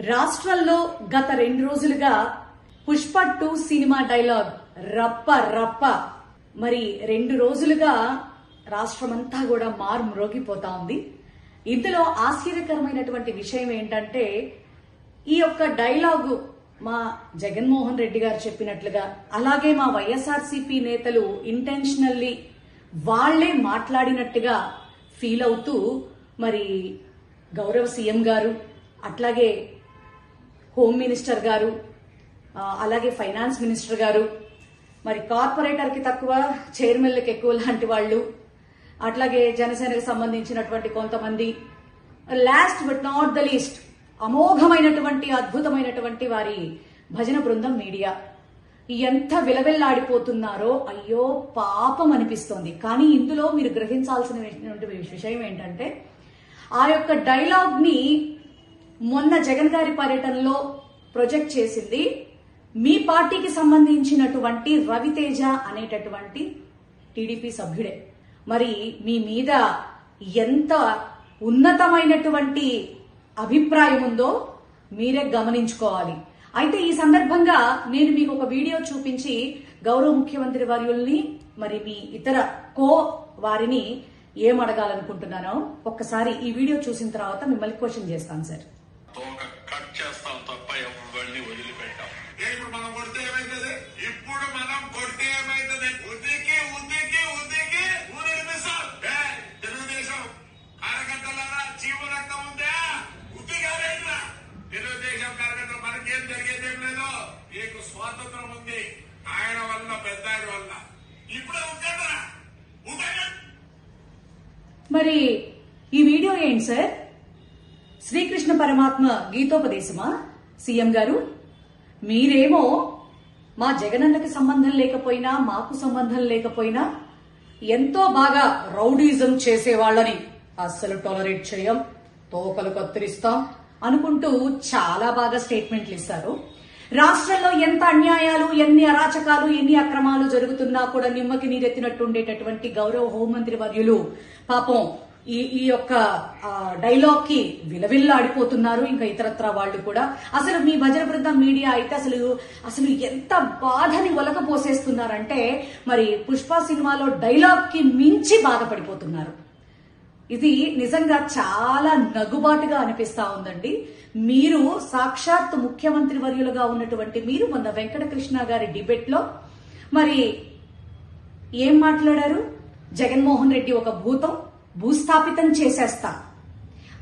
రాష్ట్రంలో గత 2 రోజులుగా పుష్ప 2 సినిమా డైలాగ్ రప్ప రప్ప మరి 2 రోజులుగా రాష్ట్రమంతా కూడా మారుమ్రోగిపోతా ఉంది. ఇందులో ఆశ్చర్యకరమైనటువంటి విషయం ఏంటంటే ఈ యొక్క డైలాగు మా జగన్మోహన్ రెడ్డి గారు చెప్పినట్లుగా అలాగే మా వైఎస్ఆర్సీపీ నేతలు ఇంటెన్షనల్లీ వాళ్లే మాట్లాడినట్టుగా ఫీల్ అవుతూ మరి గౌరవ సీఎం గారు అట్లాగే హోమ్ మినిస్టర్ గారు అలాగే ఫైనాన్స్ మినిస్టర్ గారు మరి కార్పొరేటర్ కి తక్కువ చైర్మన్లకు ఎక్కువ లాంటి వాళ్ళు అట్లాగే జనసేనకు సంబంధించినటువంటి కొంతమంది last but not the least అమోఘమైనటువంటి అద్భుతమైనటువంటి వారి భజన బృందం మీడియా ఎంత విలవిల్లాడిపోతున్నారో అయ్యో పాపం అనిపిస్తోంది. కానీ ఇందులో మీరు గ్రహించాల్సిన విషయం ఏంటంటే ఆ యొక్క డైలాగ్ ని మొన్న జగన్ గారి పర్యటనలో ప్రొజెక్ట్ చేసింది మీ పార్టీకి సంబంధించినటువంటి రవితేజ అనేటటువంటి టీడీపీ సభ్యుడే. మరి మీ మీద ఎంత ఉన్నతమైనటువంటి అభిప్రాయం ఉందో మీరే గమనించుకోవాలి. అయితే ఈ సందర్భంగా నేను మీకు ఒక వీడియో చూపించి గౌరవ ముఖ్యమంత్రి వర్యుల్ని మరి మీ ఇతర వారిని ఏమడగాలనుకుంటున్నానో ఒక్కసారి ఈ వీడియో చూసిన తర్వాత మిమ్మల్ని క్వశ్చన్ చేస్తాను సార్. స్వాతంత్రం ఉంది ఆయన వల్ల పెద్ద వల్ల ఇప్పుడు మరి ఈ వీడియో ఏంటి సార్? శ్రీకృష్ణ పరమాత్మ గీతోపదేశమా? సీఎం గారు మీరేమో మా జగనన్నకి సంబంధం లేకపోయినా మాకు సంబంధం లేకపోయినా ఎంతో బాగా రౌడీజం చేసేవాళ్ళని అస్సలు టాలరేట్ చేయం, తోకలు కత్తిరిస్తాం అనుకుంటూ చాలా బాగా స్టేట్మెంట్లు ఇస్తారు. రాష్ట్రంలో ఎంత అన్యాయాలు, ఎన్ని అరాచకాలు, ఎన్ని అక్రమాలు జరుగుతున్నా కూడా నిమ్మకి నీరెత్తినట్టు ఉండేటటువంటి గౌరవ హోంమంత్రి వర్యులు పాపం ఈ యొక్క డైలాగ్ కి విలవిల్లాడిపోతున్నారు. ఇంకా ఇతరత్ర వాళ్ళు కూడా అసలు మీ భజన బృందం మీడియా అయితే అసలు ఎంత బాధని ఒలకపోసేస్తున్నారంటే మరి పుష్ప సినిమాలో డైలాగ్ కి మించి బాధపడిపోతున్నారు. ఇది నిజంగా చాలా నగుబాటుగా అనిపిస్తా ఉందండి. మీరు సాక్షాత్ ముఖ్యమంత్రి వర్యులుగా ఉన్నటువంటి మీరు మొన్న వెంకటకృష్ణ గారి డిబేట్ లో మరి ఏం మాట్లాడారు? జగన్మోహన్ రెడ్డి ఒక భూస్థాపితం చేసేస్తా,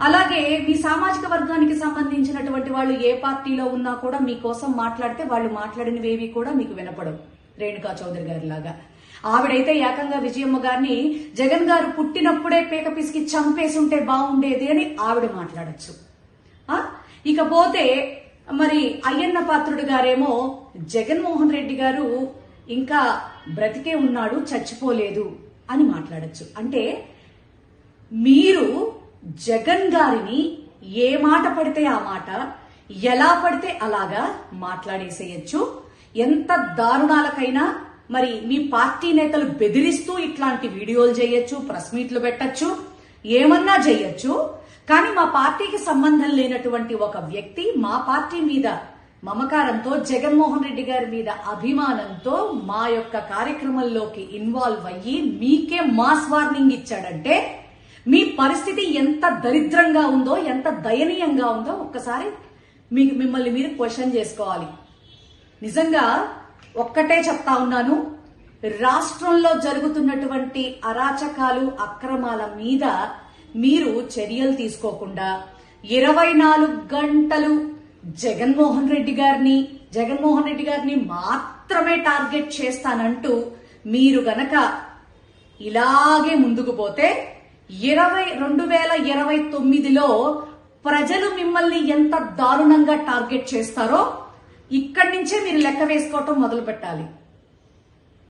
అలాగే మీ సామాజిక వర్గానికి సంబంధించినటువంటి వాళ్ళు ఏ పార్టీలో ఉన్నా కూడా మీకోసం మాట్లాడితే వాళ్ళు మాట్లాడినవేవి కూడా మీకు వినపడవు. రేణుకా చౌదరి గారి లాగా ఆవిడైతే ఏకంగా విజయమ్మ గారిని జగన్ గారు పుట్టినప్పుడే పేక పిసికి చంపేసుంటే బాగుండేది అని ఆవిడ మాట్లాడచ్చు. ఇకపోతే మరి అయ్యన్న పాత్రుడు గారేమో జగన్మోహన్ రెడ్డి గారు ఇంకా బ్రతికే ఉన్నాడు, చచ్చిపోలేదు అని మాట్లాడచ్చు. అంటే మీరు జగన్ గారిని ఏ మాట పడితే ఆ మాట, ఎలా పడితే అలాగా మాట్లాడేసేయచ్చు. ఎంత దారుణాలకైనా మరి మీ పార్టీ నేతలు బెదిరిస్తూ ఇట్లాంటి వీడియోలు చేయొచ్చు, ప్రెస్ మీట్లు పెట్టచ్చు, ఏమన్నా చేయొచ్చు. కానీ మా పార్టీకి సంబంధం లేనటువంటి ఒక వ్యక్తి మా పార్టీ మీద మమకారంతో, జగన్మోహన్ రెడ్డి గారి మీద అభిమానంతో మా యొక్క కార్యక్రమంలోకి ఇన్వాల్వ్ అయ్యి మీకే మాస్ వార్నింగ్ ఇచ్చాడంటే మీ పరిస్థితి ఎంత దరిద్రంగా ఉందో, ఎంత దయనీయంగా ఉందో ఒక్కసారి మిమ్మల్ని మీరు క్వశ్చన్ చేసుకోవాలి. నిజంగా ఒక్కటే చెప్తా ఉన్నాను, రాష్ట్రంలో జరుగుతున్నటువంటి అరాచకాలు, అక్రమాల మీద మీరు చర్యలు తీసుకోకుండా 24 గంటలు జగన్మోహన్ రెడ్డి గారిని మాత్రమే టార్గెట్ చేస్తానంటూ మీరు గనక ఇలాగే ముందుకు పోతే 2029లో ప్రజలు మిమ్మల్ని ఎంత దారుణంగా టార్గెట్ చేస్తారో ఇక్కడి నుంచే మీరు లెక్క వేసుకోవటం మొదలు పెట్టాలి.